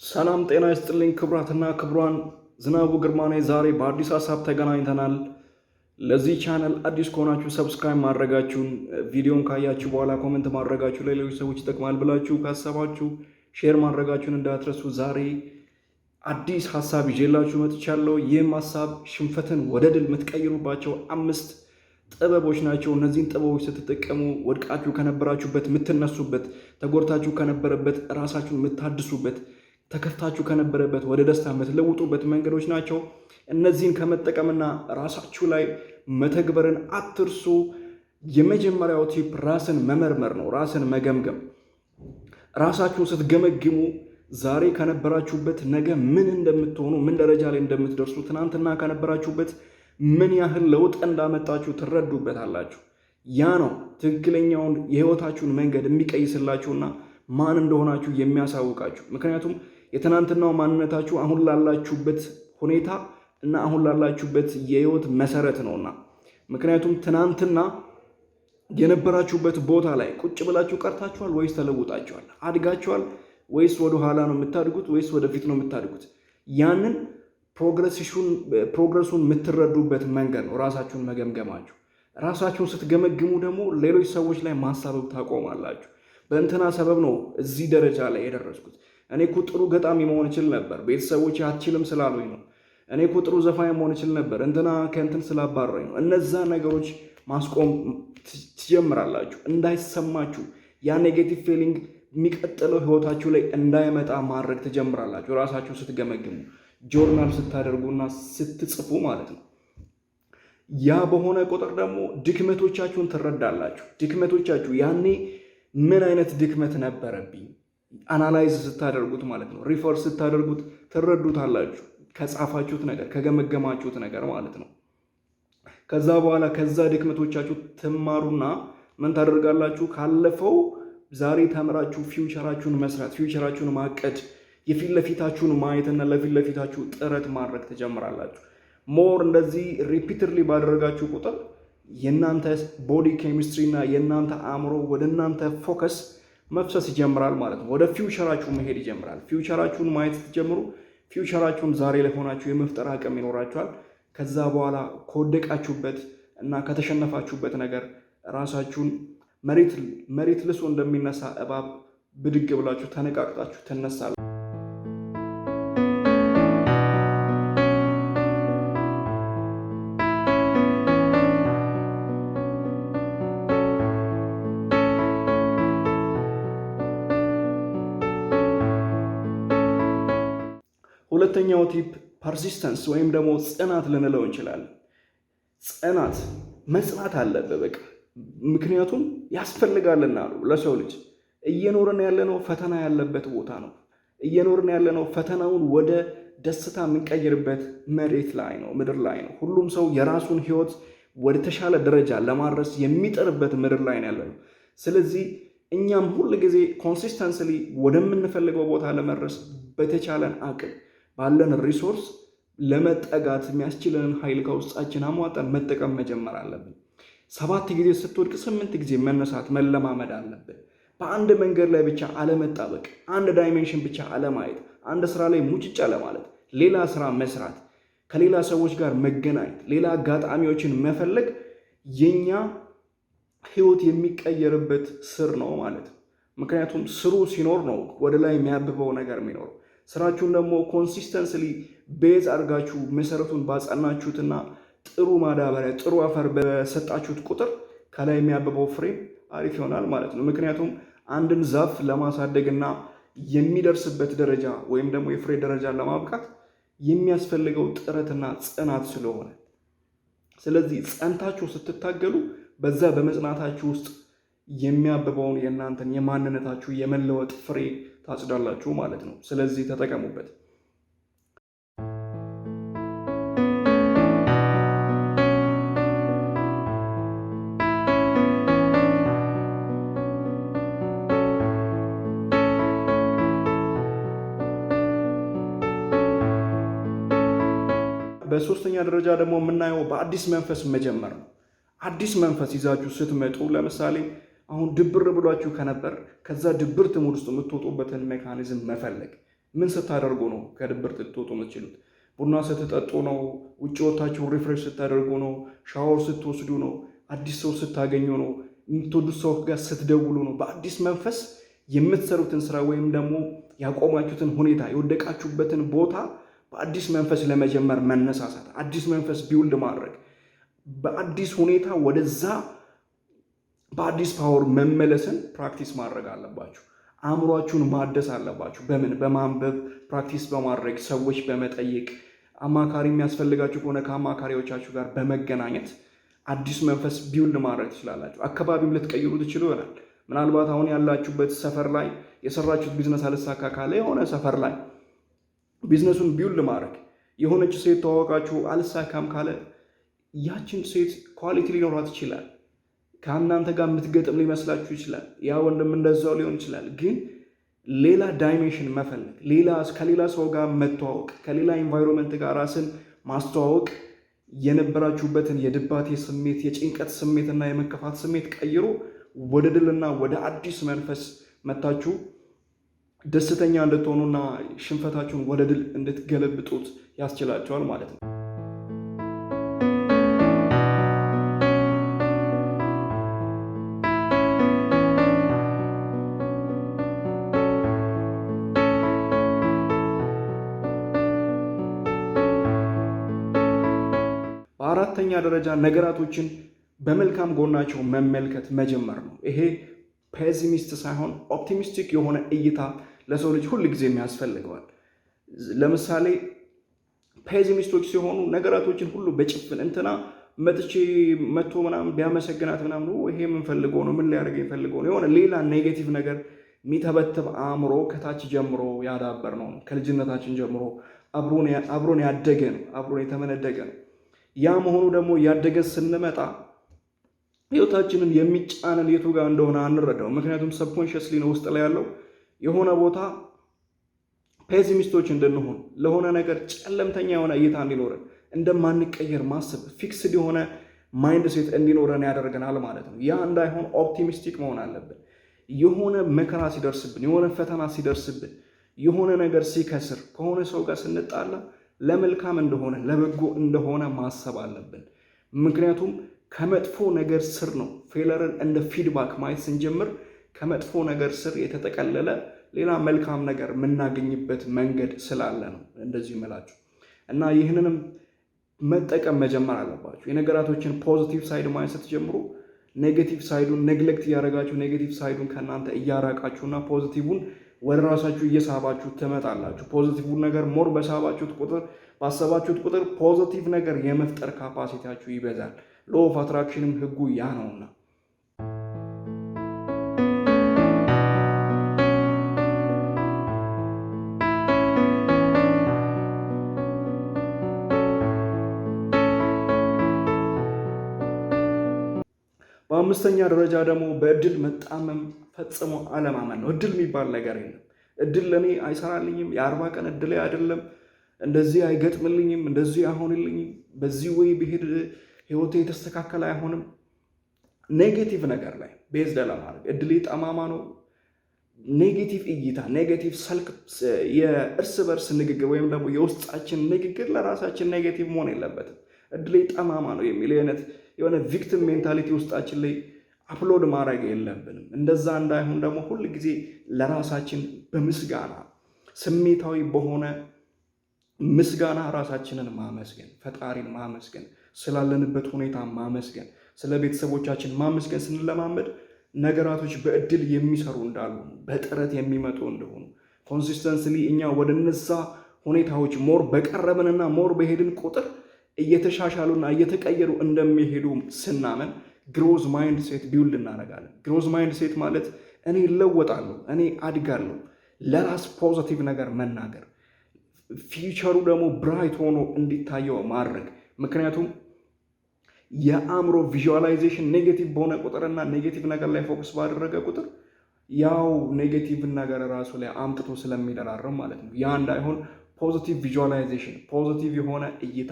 ሰላም ጤና ይስጥልኝ ክብራትና ክብሯን ዝናቡ ግርማ ነኝ። ዛሬ በአዲስ ሀሳብ ተገናኝተናል። ለዚህ ቻናል አዲስ ከሆናችሁ ሰብስክራይብ ማድረጋችሁን፣ ቪዲዮን ካያችሁ በኋላ ኮሜንት ማድረጋችሁ፣ ለሌሎች ሰዎች ይጠቅማል ብላችሁ ካሰባችሁ ሼር ማድረጋችሁን እንዳትረሱ። ዛሬ አዲስ ሀሳብ ይዤላችሁ መጥቻለሁ። ይህም ሀሳብ ሽንፈትን ወደ ድል የምትቀይሩባቸው 5 ጥበቦች ናቸው። እነዚህን ጥበቦች ስትጠቀሙ ወድቃችሁ ከነበራችሁበት የምትነሱበት፣ ተጎድታችሁ ከነበረበት ራሳችሁን የምታድሱበት፣ ተከፍታችሁ ከነበረበት ወደ ደስታ የምትለውጡበት መንገዶች ናቸው። እነዚህን ከመጠቀምና ራሳችሁ ላይ መተግበርን አትርሱ። የመጀመሪያው ቲፕ ራስን መመርመር ነው፣ ራስን መገምገም። ራሳችሁን ስትገመግሙ ዛሬ ከነበራችሁበት ነገ ምን እንደምትሆኑ፣ ምን ደረጃ ላይ እንደምትደርሱ፣ ትናንትና ከነበራችሁበት ምን ያህል ለውጥ እንዳመጣችሁ ትረዱበታላችሁ። ያ ነው ትክክለኛውን የህይወታችሁን መንገድ የሚቀይስላችሁና ማን እንደሆናችሁ የሚያሳውቃችሁ። ምክንያቱም የትናንትናው ማንነታችሁ አሁን ላላችሁበት ሁኔታ እና አሁን ላላችሁበት የህይወት መሰረት ነውና። ምክንያቱም ትናንትና የነበራችሁበት ቦታ ላይ ቁጭ ብላችሁ ቀርታችኋል ወይስ ተለውጣችኋል? አድጋችኋል ወይስ ወደ ኋላ ነው የምታድጉት ወይስ ወደፊት ነው የምታድጉት? ያንን ፕሮግረሱን የምትረዱበት መንገድ ነው ራሳችሁን መገምገማችሁ። ራሳችሁን ስትገመግሙ ደግሞ ሌሎች ሰዎች ላይ ማሳበብ ታቆማላችሁ። በእንትና ሰበብ ነው እዚህ ደረጃ ላይ የደረስኩት። እኔ እኮ ጥሩ ገጣሚ መሆን እችል ነበር፣ ቤተሰቦች አትችልም ስላሉኝ ነው። እኔ እኮ ጥሩ ዘፋኝ መሆን እችል ነበር፣ እንትና ከእንትን ስላባረኝ ነው። እነዛ ነገሮች ማስቆም ትጀምራላችሁ። እንዳይሰማችሁ ያ ኔጌቲቭ ፊሊንግ የሚቀጥለው ህይወታችሁ ላይ እንዳይመጣ ማድረግ ትጀምራላችሁ። ራሳችሁን ስትገመግሙ፣ ጆርናል ስታደርጉና ስትጽፉ ማለት ነው። ያ በሆነ ቁጥር ደግሞ ድክመቶቻችሁን ትረዳላችሁ። ድክመቶቻችሁ ያኔ ምን አይነት ድክመት ነበረብኝ አናላይዝ ስታደርጉት ማለት ነው፣ ሪፈር ስታደርጉት ትረዱታላችሁ። ከጻፋችሁት ነገር ከገመገማችሁት ነገር ማለት ነው። ከዛ በኋላ ከዛ ድክመቶቻችሁ ትማሩና ምን ታደርጋላችሁ? ካለፈው ዛሬ ተምራችሁ ፊውቸራችሁን መስራት፣ ፊውቸራችሁን ማቀድ፣ የፊት ለፊታችሁን ማየትና ለፊት ለፊታችሁ ጥረት ማድረግ ትጀምራላችሁ። ሞር እንደዚህ ሪፒትድሊ ባደረጋችሁ ቁጥር የእናንተ ቦዲ ኬሚስትሪ እና የእናንተ አእምሮ ወደ እናንተ ፎከስ መፍሰስ ይጀምራል ማለት ነው። ወደ ፊውቸራችሁ መሄድ ይጀምራል። ፊውቸራችሁን ማየት ስትጀምሩ ፊውቸራችሁን ዛሬ ላይ ሆናችሁ የመፍጠር አቅም ይኖራችኋል። ከዛ በኋላ ከወደቃችሁበት እና ከተሸነፋችሁበት ነገር ራሳችሁን መሬት ልሶ እንደሚነሳ እባብ ብድግ ብላችሁ ተነቃቅጣችሁ ትነሳላችሁ። ሁለተኛው ቲፕ ፐርሲስተንስ ወይም ደግሞ ጽናት ልንለው እንችላለን። ጽናት መጽናት አለበት በቃ። ምክንያቱም ያስፈልጋልና ነው። ለሰው ልጅ እየኖርን ያለነው ፈተና ያለበት ቦታ ነው። እየኖርን ያለነው ፈተናውን ወደ ደስታ የምንቀይርበት መሬት ላይ ነው፣ ምድር ላይ ነው። ሁሉም ሰው የራሱን ህይወት ወደ ተሻለ ደረጃ ለማድረስ የሚጥርበት ምድር ላይ ነው ያለነው። ስለዚህ እኛም ሁል ጊዜ ኮንሲስተንስሊ ወደምንፈልገው ቦታ ለመድረስ በተቻለን አቅም ባለን ሪሶርስ ለመጠጋት የሚያስችለንን ኃይል ከውስጣችን አሟጠን መጠቀም መጀመር አለብን። 7 ጊዜ ስትወድቅ 8 ጊዜ መነሳት መለማመድ አለብን። በአንድ መንገድ ላይ ብቻ አለመጣበቅ፣ አንድ ዳይሜንሽን ብቻ አለማየት፣ አንድ ስራ ላይ ሙጭጭ አለማለት፣ ሌላ ስራ መስራት፣ ከሌላ ሰዎች ጋር መገናኘት፣ ሌላ አጋጣሚዎችን መፈለግ የኛ ህይወት የሚቀየርበት ስር ነው ማለት ነው። ምክንያቱም ስሩ ሲኖር ነው ወደ ላይ የሚያብበው ነገር የሚኖረው። ስራችሁን ደግሞ ኮንሲስተንስሊ ቤዝ አድርጋችሁ መሰረቱን ባጸናችሁትና ጥሩ ማዳበሪያ ጥሩ አፈር በሰጣችሁት ቁጥር ከላይ የሚያብበው ፍሬ አሪፍ ይሆናል ማለት ነው። ምክንያቱም አንድን ዛፍ ለማሳደግና የሚደርስበት ደረጃ ወይም ደግሞ የፍሬ ደረጃ ለማብቃት የሚያስፈልገው ጥረትና ጽናት ስለሆነ፣ ስለዚህ ጸንታችሁ ስትታገሉ በዛ በመጽናታችሁ ውስጥ የሚያብበውን የእናንተን የማንነታችሁ የመለወጥ ፍሬ ታጭዳላችሁ ማለት ነው። ስለዚህ ተጠቀሙበት። በሶስተኛ ደረጃ ደግሞ የምናየው በአዲስ መንፈስ መጀመር ነው። አዲስ መንፈስ ይዛችሁ ስትመጡ ለምሳሌ አሁን ድብር ብሏችሁ ከነበር ከዛ ድብርት ሙድ ውስጥ የምትወጡበትን ሜካኒዝም መፈለግ። ምን ስታደርጉ ነው ከድብርት ልትወጡ የምትችሉት? ቡና ስትጠጡ ነው? ውጭ ወጥታችሁ ሪፍሬሽ ስታደርጉ ነው? ሻወር ስትወስዱ ነው? አዲስ ሰው ስታገኙ ነው? የምትወዱት ሰው ጋር ስትደውሉ ነው? በአዲስ መንፈስ የምትሰሩትን ስራ ወይም ደግሞ ያቆማችሁትን ሁኔታ የወደቃችሁበትን ቦታ በአዲስ መንፈስ ለመጀመር መነሳሳት፣ አዲስ መንፈስ ቢውልድ ማድረግ፣ በአዲስ ሁኔታ ወደዛ በአዲስ ፓወር መመለስን ፕራክቲስ ማድረግ አለባችሁ። አእምሯችሁን ማደስ አለባችሁ። በምን? በማንበብ ፕራክቲስ በማድረግ ሰዎች በመጠየቅ አማካሪ የሚያስፈልጋችሁ ከሆነ ከአማካሪዎቻችሁ ጋር በመገናኘት አዲስ መንፈስ ቢውልድ ማድረግ ትችላላችሁ። አካባቢም ልትቀይሩ ትችሉ ይሆናል። ምናልባት አሁን ያላችሁበት ሰፈር ላይ የሰራችሁት ቢዝነስ አልሳካ ካለ የሆነ ሰፈር ላይ ቢዝነሱን ቢውልድ ማድረግ፣ የሆነች ሴት ተዋወቃችሁ አልሳካም ካለ ያችን ሴት ኳሊቲ ሊኖራት ይችላል። ከእናንተ ጋር የምትገጥም ሊመስላችሁ ይችላል። ያ ወንድም እንደዛው ሊሆን ይችላል። ግን ሌላ ዳይሜንሽን መፈለግ፣ ከሌላ ሰው ጋር መተዋወቅ፣ ከሌላ ኤንቫይሮንመንት ጋር ራስን ማስተዋወቅ የነበራችሁበትን የድባቴ ስሜት፣ የጭንቀት ስሜትና የመከፋት ስሜት ቀይሮ ወደ ድልና ወደ አዲስ መንፈስ መታችሁ ደስተኛ እንድትሆኑና ሽንፈታችሁን ወደ ድል እንድትገለብጡት ያስችላችኋል ማለት ነው። በአራተኛ ደረጃ ነገራቶችን በመልካም ጎናቸው መመልከት መጀመር ነው። ይሄ ፔሲሚስት ሳይሆን ኦፕቲሚስቲክ የሆነ እይታ ለሰው ልጅ ሁል ጊዜ የሚያስፈልገዋል። ለምሳሌ ፔሲሚስቶች ሲሆኑ ነገራቶችን ሁሉ በጭፍን እንትና መጥቶ ምናምን ቢያመሰግናት ምናምን ይሄ የምንፈልገው ነው፣ ምን ሊያደርግ የሚፈልገው ነው፣ የሆነ ሌላ ኔጌቲቭ ነገር የሚተበትብ አእምሮ ከታች ጀምሮ ያዳበር ነው። ከልጅነታችን ጀምሮ አብሮን ያደገ ነው፣ አብሮን የተመነደገ ነው። ያ መሆኑ ደግሞ ያደገ ስንመጣ ህይወታችንን የሚጫነን የቱ ጋር እንደሆነ አንረዳው። ምክንያቱም ሰብኮንሽስሊ ነው ውስጥ ላይ ያለው። የሆነ ቦታ ፔሲሚስቶች እንድንሆን፣ ለሆነ ነገር ጨለምተኛ የሆነ እይታ እንዲኖረን፣ እንደማንቀየር ማሰብ፣ ፊክስድ የሆነ ማይንድ ሴት እንዲኖረን ያደርገናል ማለት ነው። ያ እንዳይሆን ኦፕቲሚስቲክ መሆን አለብን። የሆነ መከራ ሲደርስብን፣ የሆነ ፈተና ሲደርስብን፣ የሆነ ነገር ሲከስር፣ ከሆነ ሰው ጋር ስንጣላ ለመልካም እንደሆነ ለበጎ እንደሆነ ማሰብ አለብን። ምክንያቱም ከመጥፎ ነገር ስር ነው ፌለርን እንደ ፊድባክ ማየት ስንጀምር ከመጥፎ ነገር ስር የተጠቀለለ ሌላ መልካም ነገር የምናገኝበት መንገድ ስላለ ነው እንደዚህ እምላችሁ። እና ይህንንም መጠቀም መጀመር አለባችሁ። የነገራቶችን ፖዚቲቭ ሳይድ ማየት ስትጀምሩ ኔጌቲቭ ሳይዱን ኔግሌክት እያደረጋችሁ ኔጌቲቭ ሳይዱን ከእናንተ እያራቃችሁና ፖዚቲቭን ወደ ራሳችሁ እየሳባችሁ ትመጣላችሁ። ፖዚቲቭን ነገር ሞር በሳባችሁት ቁጥር ባሰባችሁት ቁጥር ፖዚቲቭ ነገር የመፍጠር ካፓሲቲያችሁ ይበዛል። ሎ ኦፍ አትራክሽንም ህጉ ያ ነውና። በአምስተኛ ደረጃ ደግሞ በእድል መጣመም ፈጽሞ አለማመን ነው። እድል የሚባል ነገር የለም። እድል ለእኔ አይሰራልኝም፣ የ40 ቀን እድል አይደለም፣ እንደዚህ አይገጥምልኝም፣ እንደዚህ አይሆንልኝም፣ በዚህ ወይ ብሄድ ህይወቴ የተስተካከለ አይሆንም። ኔጌቲቭ ነገር ላይ ቤዝድ ለማድረግ እድሌ ጠማማ ነው፣ ኔጌቲቭ እይታ፣ ኔጌቲቭ የእርስ በርስ ንግግር ወይም ደግሞ የውስጣችን ንግግር ለራሳችን ኔጌቲቭ መሆን የለበትም። እድሌ ጠማማ ነው የሚል የሆነ ቪክቲም ሜንታሊቲ ውስጣችን ላይ አፕሎድ ማድረግ የለብንም። እንደዛ እንዳይሆን ደግሞ ሁል ጊዜ ለራሳችን በምስጋና ስሜታዊ በሆነ ምስጋና ራሳችንን ማመስገን፣ ፈጣሪን ማመስገን፣ ስላለንበት ሁኔታ ማመስገን፣ ስለ ቤተሰቦቻችን ማመስገን ስንለማመድ ነገራቶች በእድል የሚሰሩ እንዳሉ በጥረት የሚመጡ እንደሆኑ ኮንሲስተንስሊ እኛ ወደ እነዛ ሁኔታዎች ሞር በቀረብንና ሞር በሄድን ቁጥር እየተሻሻሉና እየተቀየሩ እንደሚሄዱ ስናመን ግሮዝ ማይንድ ሴት ቢውልድ እናደርጋለን። ግሮዝ ማይንድ ሴት ማለት እኔ እለወጣለሁ፣ እኔ አድጋለሁ፣ ለራስ ፖዚቲቭ ነገር መናገር፣ ፊውቸሩ ደግሞ ብራይት ሆኖ እንዲታየው ማድረግ። ምክንያቱም የአእምሮ ቪዥዋላይዜሽን ኔጌቲቭ በሆነ ቁጥርና ኔጌቲቭ ነገር ላይ ፎከስ ባደረገ ቁጥር ያው ኔጌቲቭ ነገር ራሱ ላይ አምጥቶ ስለሚደራረም ማለት ነው። ያ እንዳይሆን ፖዚቲቭ ቪዥዋላይዜሽን፣ ፖዚቲቭ የሆነ እይታ፣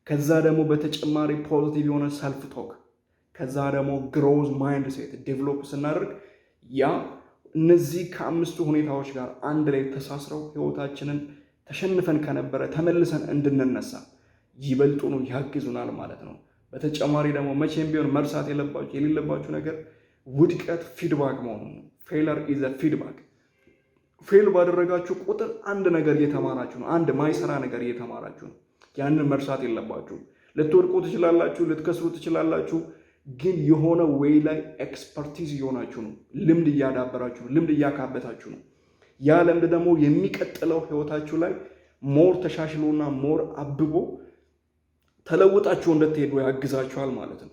ከዛ ደግሞ በተጨማሪ ፖዚቲቭ የሆነ ሰልፍ ቶክ፣ ከዛ ደግሞ ግሮዝ ማይንድ ሴት ዴቨሎፕ ስናደርግ ያ እነዚህ ከአምስቱ ሁኔታዎች ጋር አንድ ላይ ተሳስረው ህይወታችንን ተሸንፈን ከነበረ ተመልሰን እንድንነሳ ይበልጡኑ ያግዙናል ማለት ነው። በተጨማሪ ደግሞ መቼም ቢሆን መርሳት የሌለባችሁ ነገር ውድቀት ፊድባክ መሆኑ ነው። ፌለር ኢዝ አ ፊድባክ። ፌል ባደረጋችሁ ቁጥር አንድ ነገር እየተማራችሁ ነው። አንድ ማይሰራ ነገር እየተማራችሁ ነው። ያንን መርሳት የለባችሁ። ልትወድቁ ትችላላችሁ፣ ልትከስሩ ትችላላችሁ። ግን የሆነ ወይ ላይ ኤክስፐርቲዝ እየሆናችሁ ነው። ልምድ እያዳበራችሁ ነው። ልምድ እያካበታችሁ ነው። ያ ልምድ ደግሞ የሚቀጥለው ህይወታችሁ ላይ ሞር ተሻሽሎና ሞር አብቦ ተለውጣችሁ እንድትሄዱ ያግዛችኋል ማለት ነው።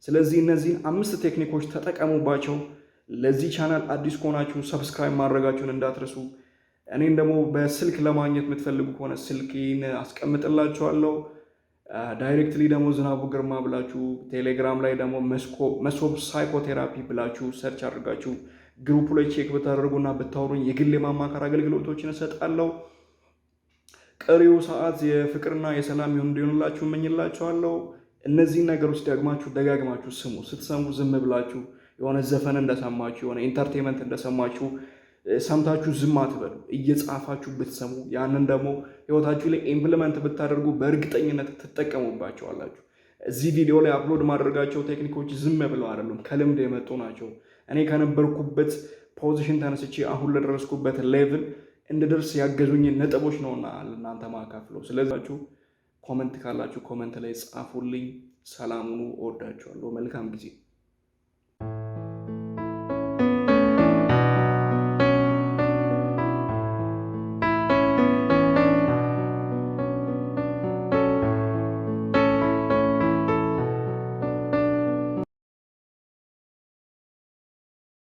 ስለዚህ እነዚህን 5 ቴክኒኮች ተጠቀሙባቸው። ለዚህ ቻናል አዲስ ከሆናችሁ ሰብስክራይብ ማድረጋችሁን እንዳትረሱ። እኔን ደግሞ በስልክ ለማግኘት የምትፈልጉ ከሆነ ስልኬን አስቀምጥላችኋለሁ። ዳይሬክትሊ ደግሞ ዝናቡ ግርማ ብላችሁ ቴሌግራም ላይ ደግሞ መሶብ ሳይኮቴራፒ ብላችሁ ሰርች አድርጋችሁ ግሩፕ ላይ ቼክ ብታደርጉና ብታወሩኝ የግል የማማከር አገልግሎቶችን እሰጣለሁ። ቀሪው ሰዓት የፍቅርና የሰላም እንዲሆንላችሁ እመኝላችኋለሁ። እነዚህን ነገሮች ደጋግማችሁ ስሙ። ስትሰሙ ዝም ብላችሁ የሆነ ዘፈን እንደሰማችሁ የሆነ ኢንተርቴንመንት እንደሰማችሁ ሰምታችሁ ዝም አትበሉ። እየጻፋችሁ ብትሰሙ ያንን ደግሞ ህይወታችሁ ላይ ኢምፕሊመንት ብታደርጉ በእርግጠኝነት ትጠቀሙባቸዋላችሁ። እዚህ ቪዲዮ ላይ አፕሎድ ማድረጋቸው ቴክኒኮች ዝም ብለው አይደሉም፣ ከልምድ የመጡ ናቸው። እኔ ከነበርኩበት ፖዚሽን ተነስቼ አሁን ለደረስኩበት ሌቭል እንድደርስ ያገዙኝ ነጥቦች ነውና ለእናንተ ማካፍለው። ስለዚህ ኮመንት ካላችሁ ኮመንት ላይ ጻፉልኝ። ሰላም ሁኑ። እወዳችኋለሁ። መልካም ጊዜ